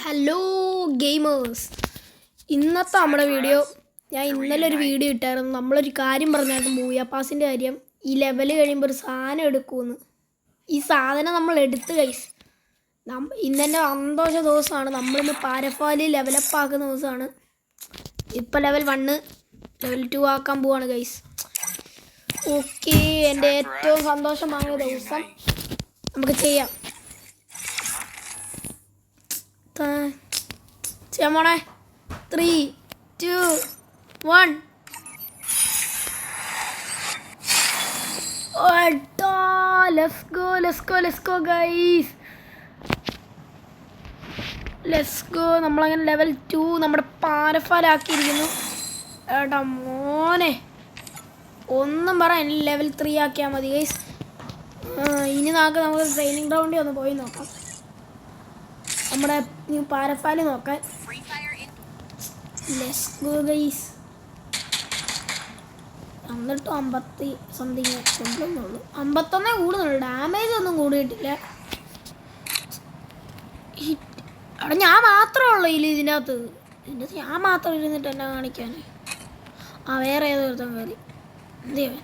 Hello gamers, ഇന്നത്തെ നമ്മുടെ video ഞാൻ ഇന്നലെ ഒരു വീഡിയോ ഇട്ടായിരുന്നു. നമ്മളൊരു കാര്യം പറഞ്ഞായിരുന്നു, മൂവി പാസിൻ്റെ കാര്യം. ഈ ലെവൽ കഴിയുമ്പോൾ ഒരു സാധനം എടുക്കുമെന്ന്. ഈ സാധനം നമ്മൾ എടുത്ത് ഗൈസ്. ഇന്നെൻ്റെ സന്തോഷ ദിവസമാണ്. നമ്മളിന്ന് പാരഫാലി ലെവലപ്പ് ആക്കുന്ന ദിവസമാണ്. ഇപ്പോൾ ലെവൽ 1 ലെവൽ 2 ആക്കാൻ പോവാണ് ഗൈസ്. ഓക്കെ, എൻ്റെ ഏറ്റവും സന്തോഷം വാങ്ങിയ ദിവസം. നമുക്ക് ചെയ്യാം. ചെയ്യാൻ പോണേ. 3, 2, 1. Let's go guys. Let's go. നമ്മളങ്ങനെ ലെവൽ 2 നമ്മുടെ പാരഫാലാക്കിയിരിക്കുന്നു. ഏട്ടാ മോനെ, ഒന്നും പറയാൻ ലെവൽ 3 ആക്കിയാൽ മതി ഗൈസ്. ഇനി നമുക്ക് ട്രെയിനിങ് ഗ്രൗണ്ടിൽ ഒന്ന് പോയി നോക്കാം. നമ്മുടെ പാരഫാല് നോക്കാൻ. Let's go guys. എന്നിട്ട് 50 സംതിങ് കൊണ്ടുവന്നുള്ളൂ. 51 കൂടുന്നുള്ളൂ. ഡാമേജ് ഒന്നും കൂടിയിട്ടില്ല. അവിടെ ഞാൻ മാത്രമേ ഉള്ളൂ ഇതിനകത്ത്. ഞാൻ മാത്രം ഇരുന്നിട്ട് എന്നെ കാണിക്കാൻ. വേറെ ഏതോ ഒരുത്തം കയറി. എന്ത് ചെയ്യാൻ?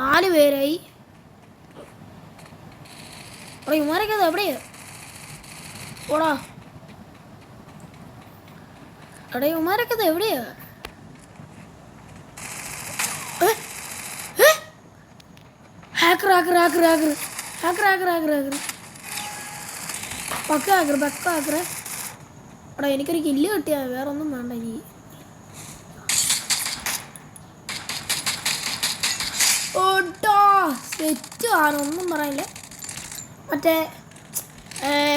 4 പേരായി. അവിടെ ഇവന്മാരൊക്കെ അത് എവിടെയാ? ഓടാ, അവിടെ ഇവന്മാരൊക്കെ അത് എവിടെയാ? ഹാക്കർ അവിടെ എനിക്കൊരു കില്ല് കിട്ടിയാ വേറെ ഒന്നും വേണ്ട. ഇനി ഓട്ടോ സെറ്റ് ആണ്, ഒന്നും പറയില്ല. മറ്റേ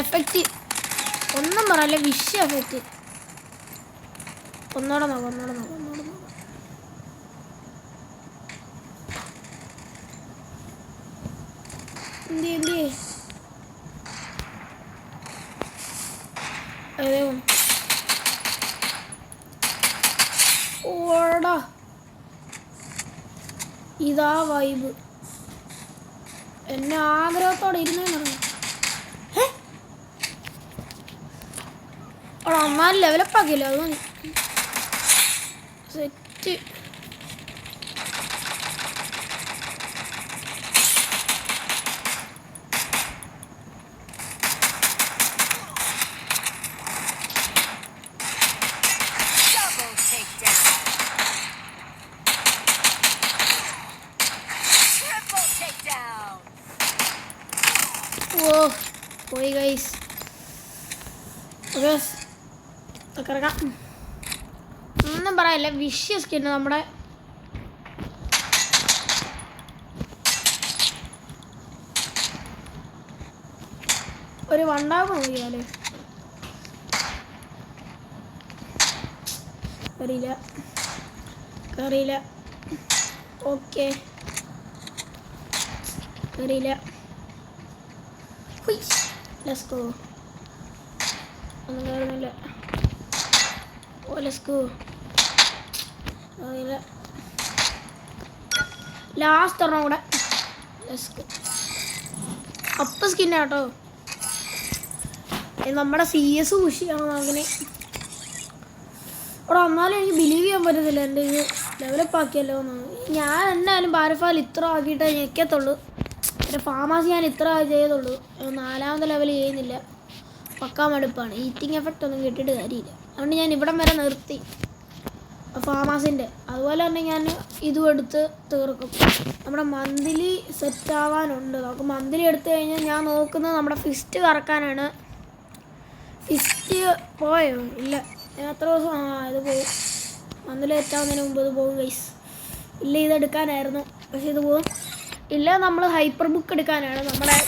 എഫക്റ്റ് ഒന്നും പറയില്ല. വിഷ് എഫക്റ്റ് ഒന്നോടെ നോക്കാം. എന്ത് ഓടാ, ഇതാ വൈബ്. എന്നെ ആഗ്രഹത്തോടെ ഇരുന്നേന്നു. അമ്മ ലെവലപ്പ് ആക്കിയല്ലോ, അത് മതി. സെറ്റ്. ഓ പോയി ഗൈസ്. കിടക്കാം. ഒന്നും പറയല്ല. വിഷ്യ സ്കിന്ന് നമ്മുടെ ഒരു വണ്ടാവ് നോക്കിയാലേ കറിയില്ല. ഓക്കെ, കറിയില്ല. Let's go. ഒന്നും കയറുന്നില്ല. Let's go. ലാസ്റ്റ് ഒരെണ്ണം കൂടെ. Let's go. അപ്പ് സ്കിന്നാട്ടോ. നമ്മുടെ CS പുഷിയാണ് അങ്ങനെ. അവിടെ വന്നാലും എനിക്ക് ബിലീവ് ചെയ്യാൻ പറ്റത്തില്ല എൻ്റെ ഇത് ഡെവലപ്പ് ആക്കിയല്ലോ എന്ന്. ഞാൻ എന്നാലും പാരഫാൽ ഇത്ര ആക്കിയിട്ടേ ഞെക്കത്തുള്ളൂ. എൻ്റെ ഫാമാസി ഞാൻ ഇത്ര ചെയ്തുള്ളൂ. 4ാമത്തെ ലെവൽ ചെയ്യുന്നില്ല. പക്കാ മടുപ്പാണ്. ഈറ്റിംഗ് എഫക്റ്റ് ഒന്നും കിട്ടിയിട്ട് കാര്യമില്ല. അതുകൊണ്ട് ഞാൻ ഇവിടം വരെ നിർത്തി ഫാമാസിൻ്റെ. അതുപോലെ തന്നെ ഞാൻ ഇതും എടുത്ത് തീർക്കും. നമ്മുടെ മന്ത്ലി സെറ്റ് ആവാനുണ്ട്. നമുക്ക് മന്ത്ലി എടുത്തു കഴിഞ്ഞാൽ ഞാൻ നോക്കുന്നത് നമ്മുടെ ഫിസ്റ്റ് കറക്കാനാണ്. ഫിസ്റ്റ് പോയോ? ഇല്ല, ഞാൻ എത്ര ദിവസം ഇത് പോകും. മന്ത്ലി എത്താവുന്നതിന് മുമ്പ് ഇത് പോകും ഗൈസ്. ഇല്ല, ഇതെടുക്കാനായിരുന്നു, പക്ഷെ ഇത് പോകും. ഇല്ല, നമ്മൾ ഹൈപ്പർ ബുക്ക് എടുക്കാനാണ്. നമ്മുടെ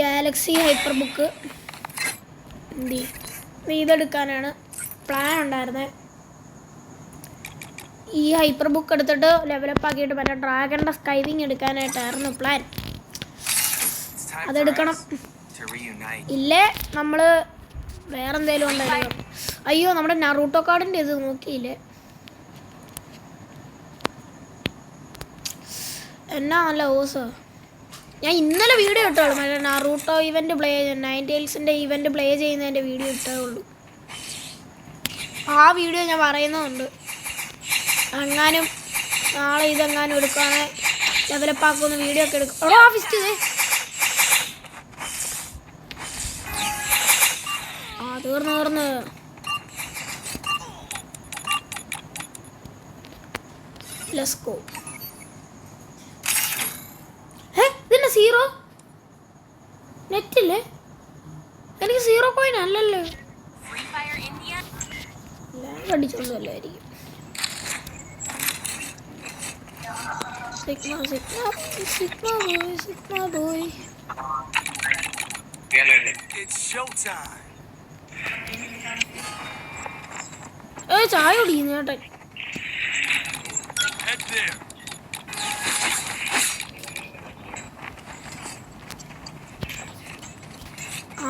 ഗാലക്സി ഹൈപ്പർ ബുക്ക് ഇതെടുക്കാനാണ് പ്ലാൻ ഉണ്ടായിരുന്നത്. ഈ ഹൈപ്പർ ബുക്ക് എടുത്തിട്ട് ലെവലപ്പ് ആക്കിയിട്ട് മറ്റേ ഡ്രാഗണിൻ്റെ സ്കൈവിങ് എടുക്കാനായിട്ടായിരുന്നു പ്ലാൻ. അതെടുക്കണം. ഇല്ലേ നമ്മൾ വേറെ എന്തെങ്കിലും ഉണ്ടായിരുന്നു. അയ്യോ, നമ്മുടെ നറൂട്ടോ കാർഡിൻ്റെ ഇത് നോക്കിയില്ലേ? എന്നാ നല്ല ഓസ്. ഞാൻ ഇന്നലെ വീഡിയോ ഇട്ടോളൂ, മറ്റേ നാറൂട്ടോ ഇവന്റ് പ്ലേ, നൈൻറ്റെയിൽസിന്റെ ഇവന്റ് പ്ലേ ചെയ്യുന്നതിന്റെ വീഡിയോ ഇട്ടേ ഉള്ളൂ. ആ വീഡിയോ ഞാൻ പറയുന്നുണ്ട്. എങ്ങാനും നാളെ ഇതെങ്ങാനും എടുക്കുകയാണെങ്കിൽ ഡെവലപ്പ് ആക്കുന്ന വീഡിയോ ഒക്കെ എടുക്കും. ഫിസ്റ്റ് തീർന്ന് ലെറ്റ്സ് ഗോ. ഇതിന്റെ 0 നെറ്റില്ലേ? എനിക്ക് 0 കോയിൻ അല്ലല്ലോ. അടിച്ചോണ്ടല്ലായിരിക്കും. Sigma boy. ചായ കുടിക്കുന്നു ചേട്ടൻ.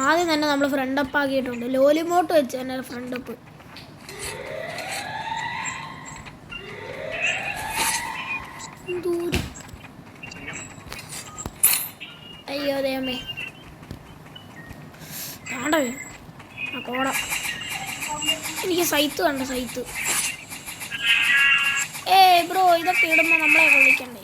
ആദ്യം തന്നെ നമ്മൾ ഫ്രണ്ട് അപ്പ് ആക്കിയിട്ടുണ്ട്. ലോലിമോട്ട് വെച്ച് തന്നെ ഫ്രണ്ട് അപ്പ്. അയ്യോ ദൈവമേ, ആണ്ടോ ആ കോട. എനിക്ക് സൈത്ത് കണ്ട സൈത്ത്. ബ്രോ ഇതൊക്കെ ഇടുമ്പോൾ നമ്മളെ വിളിക്കണ്ടേ?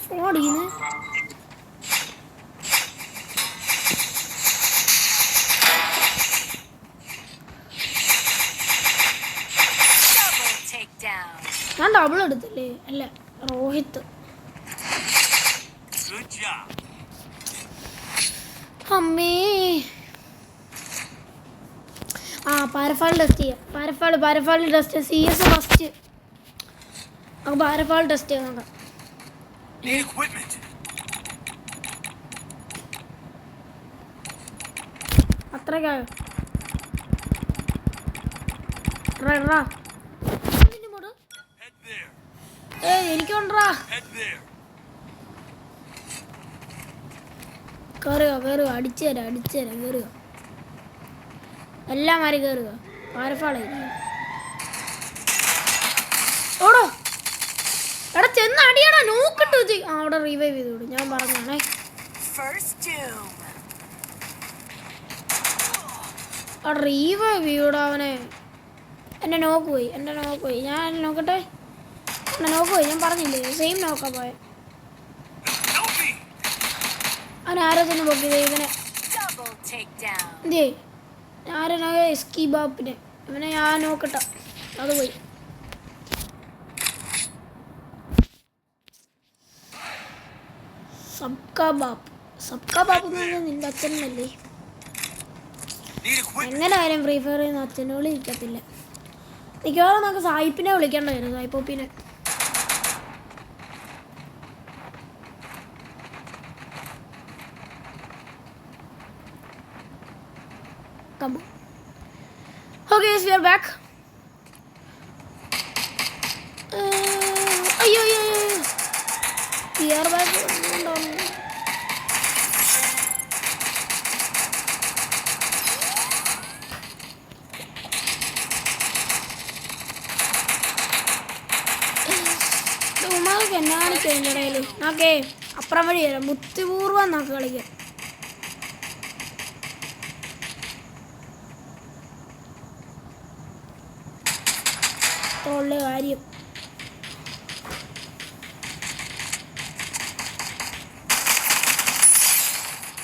ഫോണിന്ന് ഞാൻ ഡബിൾ എടുത്തില്ലേ? അല്ല, റോഹിത്ത്. അമ്മേ. പാരഫാൾ ടെസ്റ്റ് ചെയ്യാം. പാരഫാൾ ടെസ്റ്റ്. CS first. നമുക്ക് പാരഫാൾ ടെസ്റ്റ് ചെയ്യാൻ നോക്കാം. അത്രക്കായോ? എനിക്കുണ്ടാ. കയറുക അടിച്ചു തരാം കയറുക. എല്ലാം മാറി കയറുക. പാരഫാളെ ഓടോ എടാ, ചെന്ന് അടിയടാ. നോക്കിട്ടു അവിടെ റിവൈവ് ചെയ്തോളൂ. ഞാൻ പറഞ്ഞാണേ. അവിടെ റിവൈവ് ചെയ്യൂടാ അവനെ. എന്നെ നോക്ക് പോയി. ഞാൻ നോക്കട്ടെ. ഞാൻ പറഞ്ഞില്ലേ, സെയിം നോക്കാൻ പോയെ. അവൻ ആരോ തന്നെ പൊക്കിയത് ഇവനെ. എന്തേ ആരോ എസ്കീബാപ്പിനെ. ഇവനെ ഞാൻ നോക്കട്ടെ. അത് പോയി. സബ്കാ ബാപ്പ് എന്ന് പറഞ്ഞാൽ നിന്റെ അച്ഛനല്ലേ? എങ്ങനെ ആയാലും ഫ്രീ ഫയർ ചെയ്യുന്ന അച്ഛനെ വിളി ഇരിക്കത്തില്ല. മിക്കവാറും നമുക്ക് സായിപ്പിനെ വിളിക്കേണ്ടി വരും. സായിപ്പോപ്പിനെ. Okay, we are back. അയ്യോ we are back. എന്നാണ് ചെയ്യുന്ന ഇടയിൽ നോക്കേ. അപ്പുറം വഴി വരാം. ബുദ്ധിപൂർവ്വം നോക്ക് കളിക്കാം. ഉള്ള കാര്യം.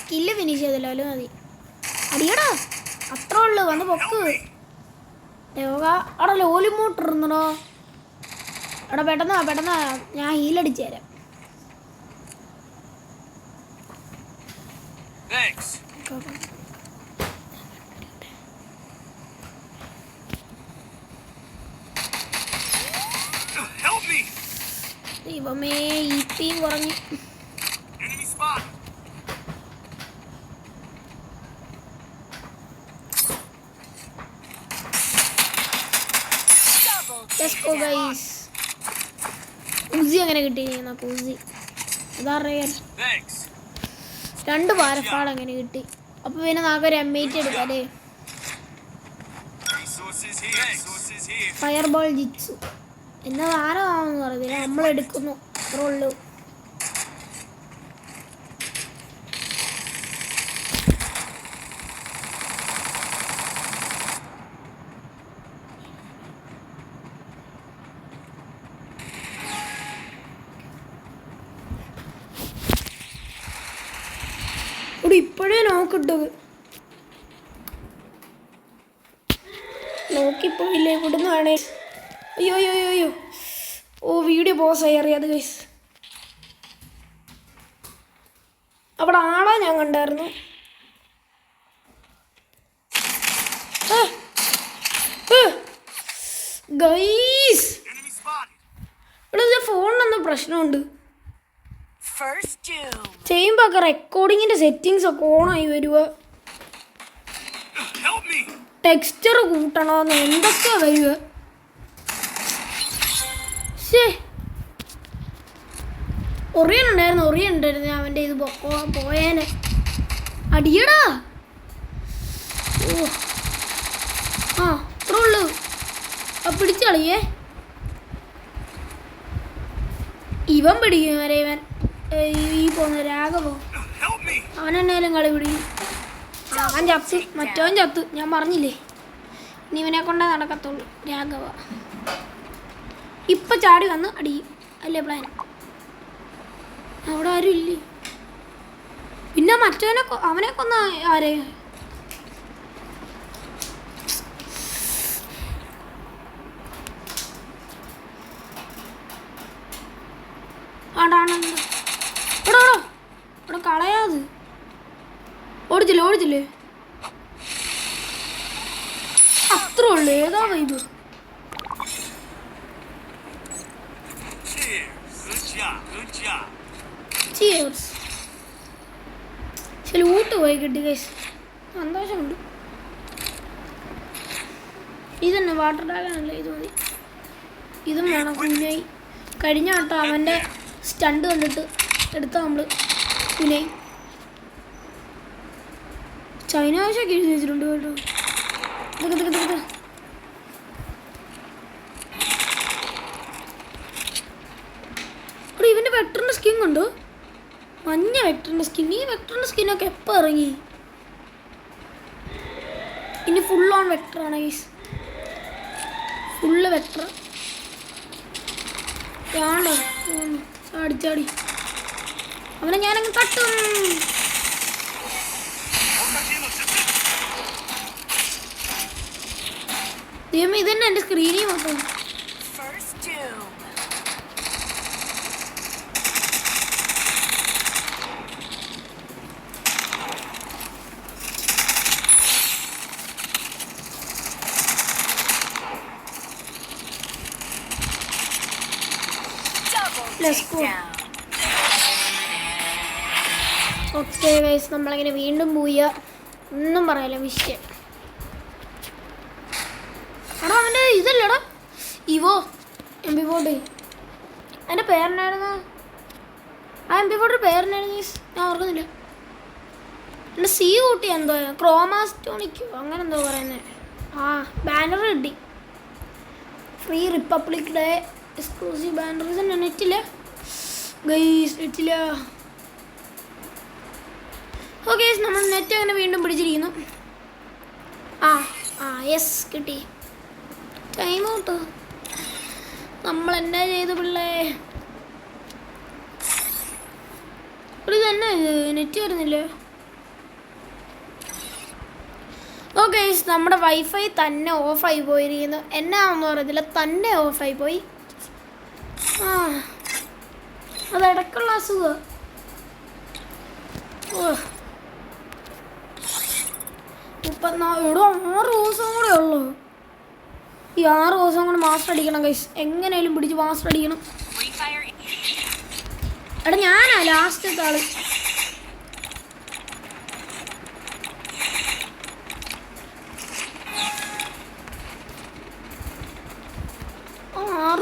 കില്ല് ഫിനിഷ് ചെയ്തല്ലോ. മതി. അടിയടാ, അത്ര ഉള്ളു. വന്ന് പൊക്ക്. അവിടെ ലോലിമോട്ട് ഇരുന്നടോ. അവിടെ പെട്ടെന്ന് ഞാൻ ഹീലടിച്ചു തരാം. ദൈവമേ, ഇപ്പിയും കുറഞ്ഞു. ഉസി അങ്ങനെ കിട്ടി. ഉസി അതറിയാൻ 2 പാരഫാൾ അങ്ങനെ കിട്ടി. അപ്പോൾ പിന്നെ നമുക്കൊരു M8 എടുക്കാം അല്ലേ. ഫയർ ബോൾ ജിറ്റ്സു എന്നത് ആരാണെന്ന് പറയുന്നില്ല, നമ്മളെടുക്കുന്നു, അത്രേ ഉള്ളൂ. ഇവിടെ ഇപ്പോഴേ നോക്കിട്ടത് നോക്കിപ്പോയില്ലേ ഇവിടുന്ന് വേണേ. അയ്യോ അയ്യോ അയ്യോ അയ്യോ, ഓ വീഡിയോ പോസായി അറിയാതെ ഗൈസ്. അവിടെ ആളെ ഞാൻ കണ്ടായിരുന്നു. ഗൈസ് ഇവിടെ ഫോണിനെന്തോ പ്രശ്നമുണ്ട്. ചെയ്യുമ്പോൾ ഒക്കെ റെക്കോർഡിങ്ങിൻ്റെ സെറ്റിങ്സ് ഒക്കെ ഓണായി വരുക. ടെക്സ്ചർ കൂട്ടണമെന്ന് എന്തൊക്കെയാ വരിക. ഒറിയനുണ്ടായിരുന്നു അവൻ്റെ ഇത് പോയേനെ. അടിയടാ. ഓ ആ അത്രേ ഉള്ളൂ. പിടിച്ചു കളിയേ. ഇവൻ പിടിക്കും വരെ ഇവൻ ഈ പോന്ന രാഘവോ അവനെന്നാലും കളി പിടിക്കും. അവൻ ചത്തു, മറ്റവൻ ചത്തു, ഞാൻ പറഞ്ഞില്ലേ. ഇനി ഇവനെ കൊണ്ടേ നടക്കത്തുള്ളൂ. രാഘവ ഇപ്പം ചാടി വന്ന് അടിയും അല്ലേ പ്ലാൻ. അവിടെ ആരും ഇല്ലേ. പിന്നെ മറ്റവനെ അവനെ കൊന്ന ആരെ. ആടാണ് ഇവിടെ ഇവിടെ കളയാത്. ഓടിച്ചില്ലേ അത്രേ ഉള്ളു. ഏതാ വൈബ്. ലൂട്ട് പോയി കിട്ടി ഗൈസ്, സന്തോഷമുണ്ട്. ഇതന്നെ വാട്ടർ ഡ്രാഗൺ ഇത് മതി. ഇതും വേണം കുഞ്ഞായി. കഴിഞ്ഞ കേട്ടോ അവൻ്റെ സ്റ്റണ്ട് കണ്ടിട്ട് എടുത്ത നമ്മൾ കുഞ്ഞായി. ചൈന ആവശ്യമൊക്കെ എഴുതി വെച്ചിട്ടുണ്ട് കേട്ടോ. ഇവിടെ ഇവൻ്റെ വെക്ടറിൻ്റെ സ്കിൻ ഉണ്ട്, മഞ്ഞ വെക്ടറിൻ്റെ സ്കിൻ. ഈ വെക്ടറിൻ്റെ സ്കിന്നൊക്കെ എപ്പോൾ ഇറങ്ങി? ഇനി ഫുൾ ഓൺ വെക്ടറാണ് ഗൈസ്, ഫുള്ള് വെക്ടർ. ആണോ ചാടി അവനെ ഞാനങ്ങ് തട്ടും. ദൈവമേ ഇതന്നെ എൻ്റെ സ്ക്രീനിൽ മൊത്തം. ഓക്കെ ഗൈസ്, നമ്മളങ്ങനെ വീണ്ടും പോയ ഒന്നും പറയാല വിഷയം. എടാ അവൻ്റെ ഇതല്ലടാ ഇവോ MP40. അതിൻ്റെ പേരെന്നായിരുന്നു? ആ MP40 പേരെന്നായിരുന്നു ഗൈസ്, ഞാൻ ഓർക്കുന്നില്ല. എൻ്റെ സി കൂട്ടി എന്തോ ക്രോമാസ്റ്റോണിക്കോ അങ്ങനെ എന്തോ പറയുന്നത്. ആ ബാനർ കിട്ടി. Free republic day exclusive banner. ഇതന്നെ നെറ്റില്ല ഗൈസ്, നെറ്റില്ല. ഓക്കെ നമ്മൾ നെറ്റ് അങ്ങനെ വീണ്ടും പിടിച്ചിരിക്കുന്നു. യെസ് കിട്ടി. Time out. നമ്മൾ എന്നാ ചെയ്തു പിള്ളേ? ഇത് തന്നെ നെറ്റ് വരുന്നില്ലേ? ഓക്കെ നമ്മുടെ വൈഫൈ തന്നെ ഓഫായി പോയിരിക്കുന്നു. എന്നാണെന്ന് പറയത്തില്ല, തന്നെ ഓഫായി പോയി. അതിടക്കുള്ള അസുഖം. ഇവിടെ 6 ദിവസം കൂടെ ഉള്ളു. ഈ 6 ദിവസം കൂടെ മാസ്റ്റർ അടിക്കണം ഗൈസ്, എങ്ങനെയാലും പിടിച്ച് മാസ്റ്റർ അടിക്കണം. എടാ ഞാനാ ലാസ്റ്റത്തെ ആള്.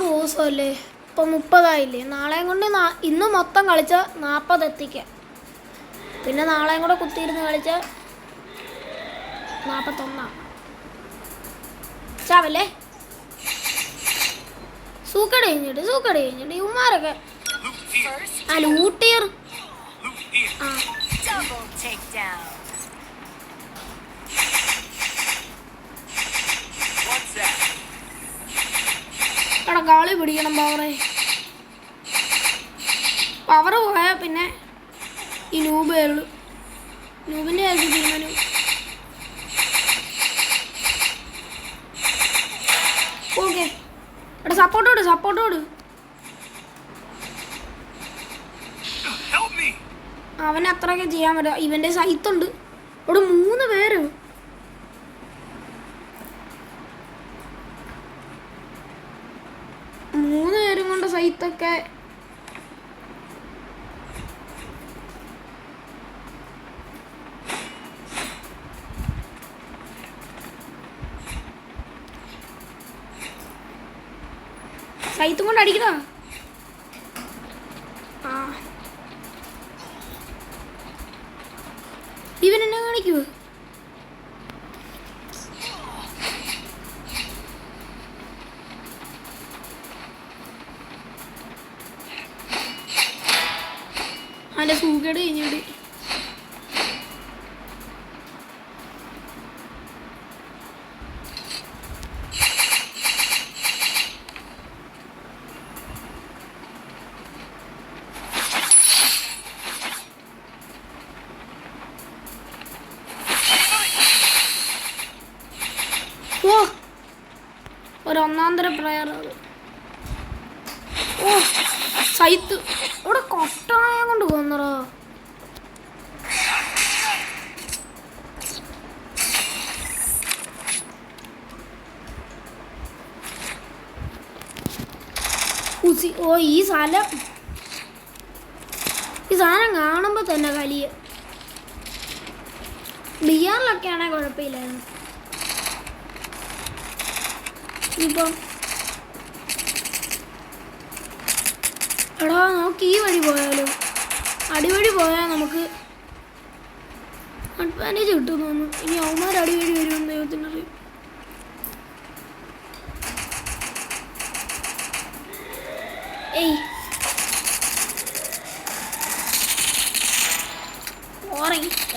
ദിവസമല്ലേ, ഇപ്പം 30 നാളെയും കൊണ്ട് ഇന്ന് മൊത്തം കളിച്ചാൽ 40 എത്തിക്കാം. പിന്നെ നാളെയും കൂടെ കുത്തിയിരുന്ന് കളിച്ചാൽ 41. ചാവല്ലേ? സൂക്കട കഴിഞ്ഞിട്ട് ഇവന്മാരൊക്കെ ആ ലൂട്ടിയർ. എടാ കളി പിടിക്കണം പവർ പോയാൽ പിന്നെ ഈ നൂബേ ഉള്ളു. നൂബിൻ്റെ കാര്യം തീരുമാനം. ഓക്കെ എടാ സപ്പോർട്ടോട് അവൻ അത്രയൊക്കെ ചെയ്യാൻ പറ്റും. ഇവൻ്റെ സൈത്തുണ്ട് ഇവിടെ 3 പേര്. കൊണ്ട് സൈത്തൊക്കെ സൈത്തും കൊണ്ട് അടിക്കണ. ഇവൻ എന്നെ കാണിക്കൂ. അവൻ്റെ സൂക്കേട് കഴിഞ്ഞിട്ട് ഒന്നാന്തര പ്രയർ. സൈത്ത് ഇവിടെ കൊട്ടായ കൊണ്ട് കൊന്നറോ. ഈ സാധനം കാണുമ്പോൾ തന്നെ കലിയ. ബിയാറിലൊക്കെ ആണെങ്കിൽ കുഴപ്പമില്ലായിരുന്നു. ഇപ്പം എടാ നമുക്ക് ഈ വഴി പോയാലോ? അടിവഴി പോയാൽ നമുക്ക് അഡ്വാൻറ്റേജ് കിട്ടുമെന്ന് തോന്നുന്നു. ഇനി അവന്മാർ അടിവഴി വരുമെന്ന് ദൈവത്തിനറിയും.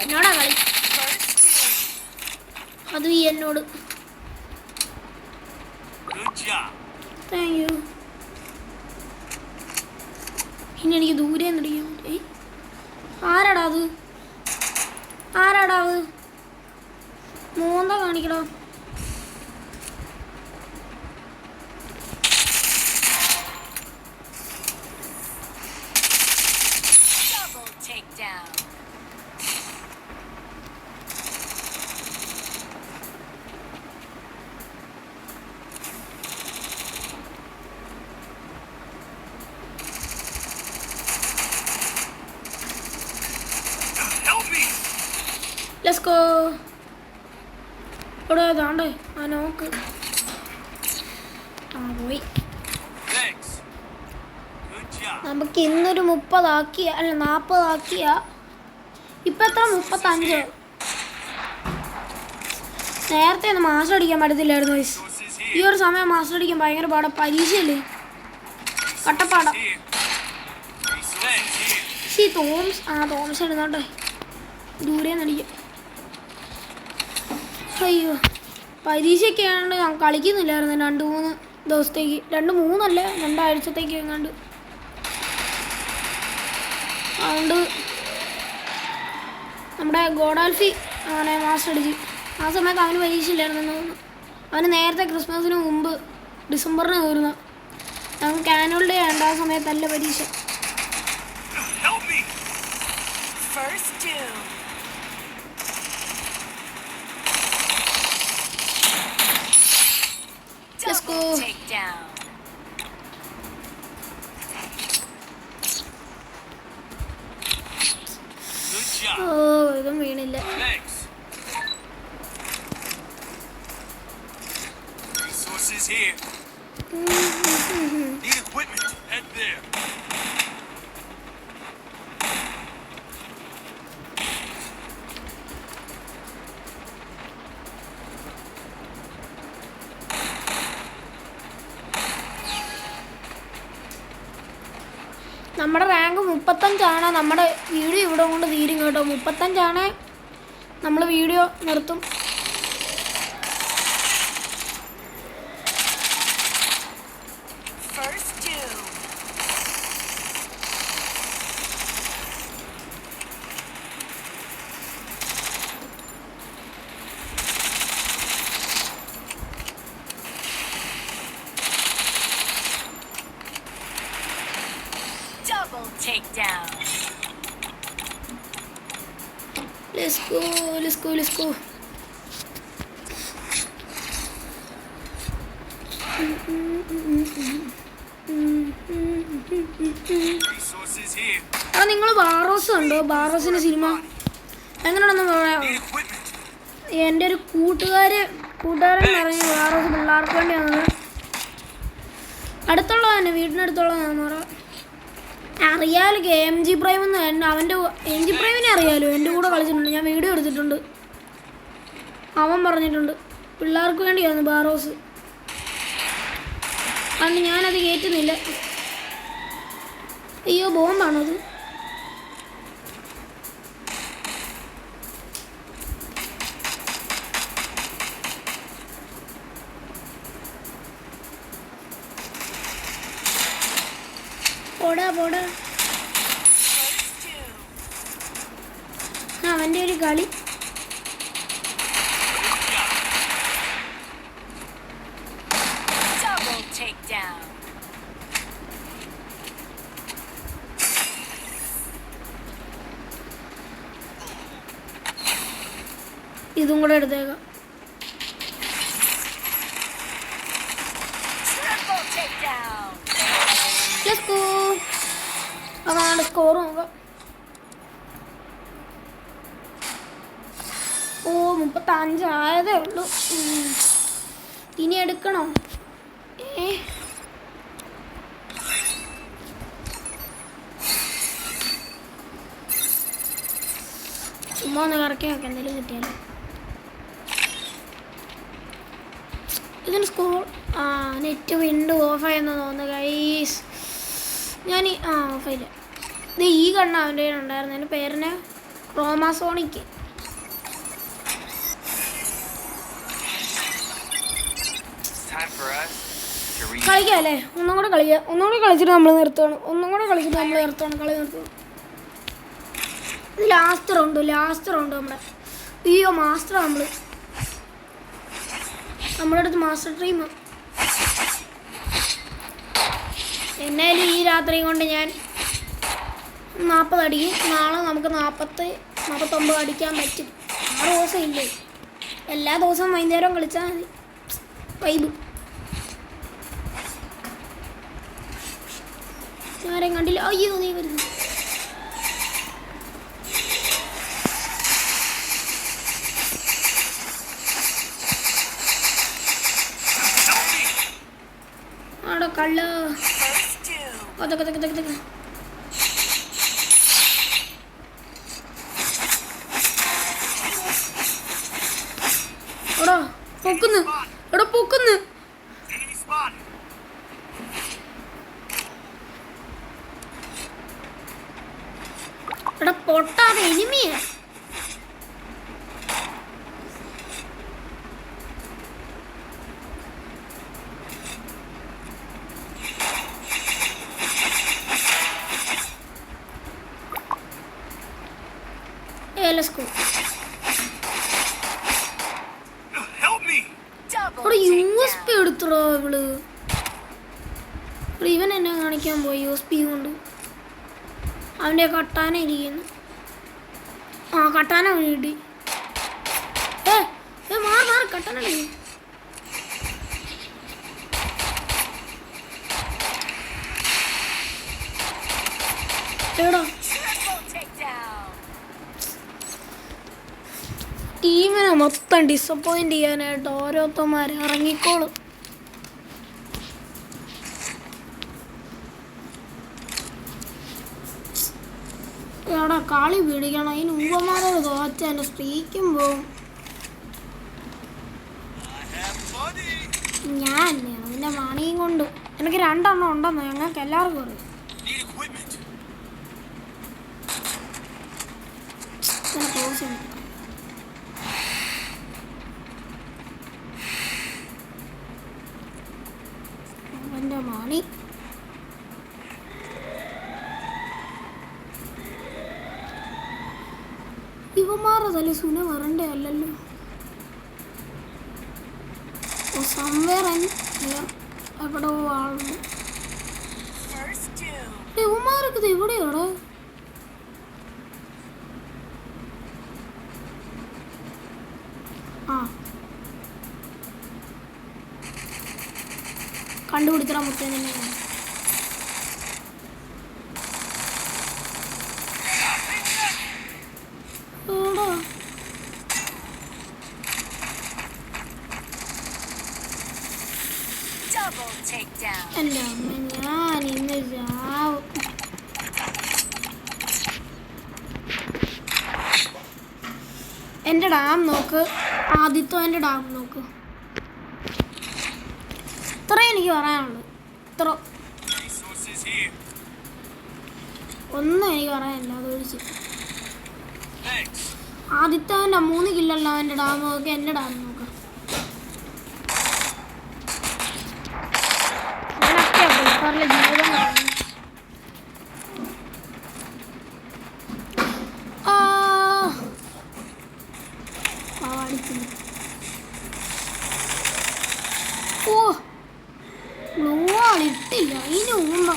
എന്നോടാ കളി. അത് എന്നോട്. Thank you. ഇനി എനിക്ക് ദൂരെ നിന്നടിക്കാൻ. ആരാടാ അത്? മോന്ത കാണിക്കടാ. Let's go. ഇവിടെ താണ്ടേ ആ നോക്ക്. പോയി. നമുക്ക് ഇന്നൊരു 30 ആക്കിയ അല്ല 40 ആക്കിയ. ഇപ്പം എത്ര? 35. നേരത്തെ ഒന്നും മാസ്റ്റർ അടിക്കാൻ പറ്റത്തില്ലായിരുന്നു. ഈ ഒരു സമയം മാസ്റ്റർ അടിക്കാൻ ഭയങ്കര പാടാ. പരീക്ഷയല്ലേ, കട്ടപ്പാടാ. തോമസ് ഇടുന്നോട്ടെ. ദൂരെ നടിക്കാം. അയ്യോ, പരീക്ഷയൊക്കെ ആയതുകൊണ്ട് ഞാൻ കളിക്കുന്നില്ലായിരുന്നു 2-3 ദിവസത്തേക്ക്. 2-3 അല്ല, 2 ആഴ്ചത്തേക്ക് എങ്ങാണ്ട്. അതുകൊണ്ട് നമ്മുടെ ഗോഡാൽഫി അങ്ങനെ മാസ്റ്റർ അടിച്ച്. ആ സമയത്ത് അവന് പരീക്ഷ ഇല്ലായിരുന്നു തോന്നുന്നു. അവന് നേരത്തെ ക്രിസ്മസിന് മുമ്പ് ഡിസംബറിന് തീർന്നു. ഞങ്ങൾക്ക് ആനുവൽ ഡേ ഉണ്ട്. ആ സമയത്തല്ല പരീക്ഷ. Let's go. ഇതും വീണില്ല. Resources here. Need equipment. Head there. നമ്മുടെ റാങ്ക് 35 നമ്മുടെ വീഡിയോ ഇവിടെ കൊണ്ട് തീരും കേട്ടോ. 35 നമ്മൾ വീഡിയോ നിർത്തും. Double takedown. Let's go, let's go, let's go. Resources here. നിങ്ങൾ ബാറോസ് കണ്ടോ? ബാറോസിന്റെ സിനിമ എങ്ങനെയാണെന്ന് പറയാം. Need equipment. എൻ്റെ ഒരു കൂട്ടുകാരൻ പറഞ്ഞു ബാറോസ് പിള്ളേർക്ക് വേണ്ടിയാണ്. അടുത്തുള്ള തന്നെ വീടിനടുത്തുള്ളതാണെന്ന് പറയാം. അറിയാലോ MG പ്രൈം എന്ന്. അവൻ്റെ MG പ്രൈമിനെ അറിയാലോ, എൻ്റെ കൂടെ കളിച്ചിട്ടുണ്ട്, ഞാൻ വീഡിയോ എടുത്തിട്ടുണ്ട്. അവൻ പറഞ്ഞിട്ടുണ്ട് പിള്ളേർക്ക് വേണ്ടിയാണ് ബാറോസ്. അതുകൊണ്ട് ഞാനത് കയറ്റുന്നില്ല. അയ്യോ ബോംബാണത്. പോടാ അവൻ്റെ ഒരു കളി. Double takedown. ഇതും കൂടെ എടുത്തേക്കാം. Triple takedown. Let's go. അതാണ് സ്കോർ നോക്കാം. 35 ആയതേ ഉള്ളൂ. ഇനി എടുക്കണോ? ചുമ്മാ ഒന്ന് കറക്കി നോക്കാം എന്തെങ്കിലും കിട്ടിയാലോ. ഇതിന് സ്കോർ നെറ്റ് വീണ്ടും ഓഫായെന്ന് തോന്നുന്നു ഗൈസ്. ഞാൻ ഓഫായില്ല. ഇത് ഈ കണ്ണ അവൻ്റെ ഉണ്ടായിരുന്നു. എൻ്റെ പേരിന് റോമാസോണിക്ക്. കളിക്കാം അല്ലേ? ഒന്നും കൂടെ കളിക്കാം. കളിച്ചിട്ട് നമ്മൾ നിർത്തുകയാണ്. കളി നിർത്തുകയാണ്. ഇത് ലാസ്റ്റ് റൗണ്ട് നമ്മുടെ. അയ്യോ മാസ്റ്റർ നമ്മുടെ അടുത്ത് മാസ്റ്റർ ടീം. എന്നാലും ഈ രാത്രി കൊണ്ട് ഞാൻ 40 അടിക്കും. നാളെ നമുക്ക് 49 അടിക്കാൻ പറ്റും. 6 ദിവസം ഇല്ലേ? എല്ലാ ദിവസവും വൈകുന്നേരം കളിച്ചാൽ മതി. വൈബ്. ആരെയും കണ്ടില്ല. അയ്യോ നീ വരുന്നു. ആടോ കള്ള. അതൊക്കെ പൊക്കുന്നു. Enemy spotted. എടാ പൊട്ടാതെ എനിമിയാ. Let's go. Help me. Double USB എടുത്തോ ഇവള്. ഇവൻ എന്നെ കാണിക്കാൻ പോയി USB കൊണ്ട്. അവൻ്റെ കട്ടാന ഇരിക്കുന്നു. കട്ടാന കിട്ടി. മാറി കട്ടാന എടാ ടീമിനെ മൊത്തം ഡിസപ്പോയിന്റ് ചെയ്യാനായിട്ട് ഓരോരുത്തന്മാർ ഇറങ്ങിക്കോളും. എടാ കളി പിടിക്കണം. അതിന് ഉമ്പന്മാരോട് തോറ്റ എൻ്റെ സ്ത്രീക്കും പോവും. ഞാൻ നിന്റെ മണിയും കൊണ്ട് എനിക്ക് 2 എണ്ണം ഉണ്ടെന്ന് ഞങ്ങൾക്ക് എല്ലാവർക്കും അറിയാം. ഫാമാസിയം അവൻ്റെ മണി ഇവന്മാരതല്ലേ സുന വരണ്ടേ അല്ലല്ലോ സംവേർ എവിടെ ആളുണ്ട് First doom. ഇവന്മാരൊക്കെ ഇത് എവിടെയാടോ ആ കണ്ടുപിടിച്ചാൽ മുത്തേ തന്നെയാണ് എടാ Double takedown. എൻ്റെ അമ്മ ഞാൻ ഇന്ന് ചാവും എൻ്റെ ഡാം നോക്ക് ആദ്യത്തെ എൻ്റെ ഡാം നോക്ക് ഇത്ര എനിക്ക് പറയാനുള്ളൂ ഇത്ര Resources here. ഒന്നും എനിക്ക് പറയാനില്ല അത് ഒഴിച്ച് Thanks. ആദ്യത്തെ അവൻ്റെ 3 കില്ലല്ല അവൻ്റെ ഡാം നോക്ക് എൻ്റെ ഡാം നോക്ക് ജീവിതം കളയുന്നു. അടിക്കുന്നു ഓ ഗ്ലൂ ഇട്ടില്ല അതിന് മുമ്പ്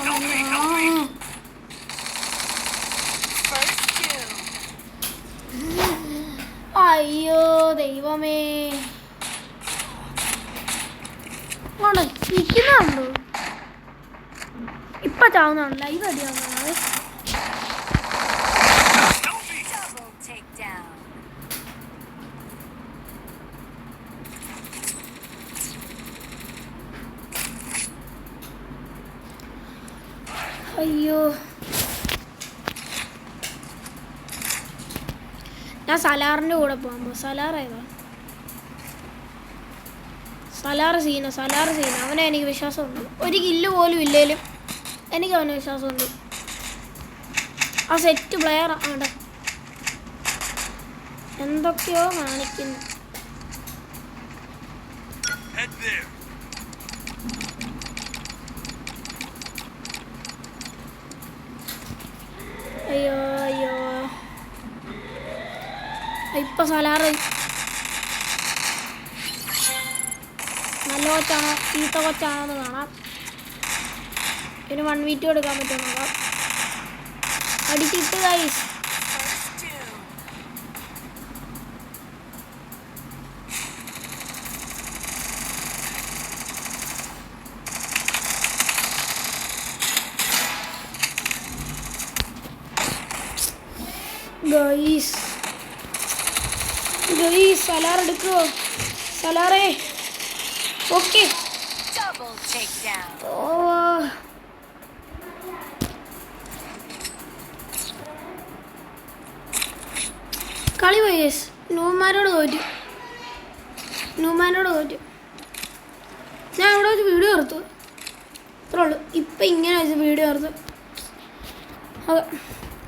First doom. അയ്യോ ദൈവമേ അവിടെ ഇരിക്കുന്നുണ്ടോ ഇപ്പൊ ചാവുന്നുണ്ട് live അടിയാവുന്നതാണ് Help me. Double takedown. അയ്യോ ഞാൻ സലാറിൻ്റെ കൂടെ പോകുമ്പോൾ സലാർ ഏതാ സലാർ സീന അവനെ എനിക്ക് വിശ്വാസമുണ്ട് ഒരു കില്ല് പോലും ഇല്ലേലും എനിക്ക് അവന് വിശ്വാസമുണ്ട് ആ സെറ്റ് പ്ലെയർ ആണ് എന്തൊക്കെയോ കാണിക്കുന്നു Head there. അയ്യോ അയ്യോ ഇപ്പൊ സലാറ് നല്ല കൊച്ചാണോ ചീത്ത കൊച്ചാണോ എന്ന് കാണാം പിന്നെ 1v2 എടുക്കാൻ പറ്റുമോ നോക്കാം അടിച്ചിട്ട് guys First doom. Guys Salaar എടുക്കുമോ സലാറേ ഓക്കെ Double takedown. ഓ കളി പോയി ഗൈസ് ന്യൂമാനോട് തോറ്റു ഞാൻ ഇവിടെ വെച്ച് വീഡിയോ എടുത്തു ഇത്രേ ഉള്ളൂ ഇപ്പം ഇങ്ങനെ വെച്ച് വീഡിയോ എടുത്തു അതെ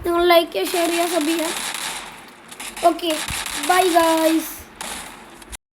നിങ്ങൾ ലൈക്ക് ചെയ്യുക ഷെയർ ചെയ്യുക സബ് ചെയ്യുക ഓക്കെ ബൈ ഗൈസ്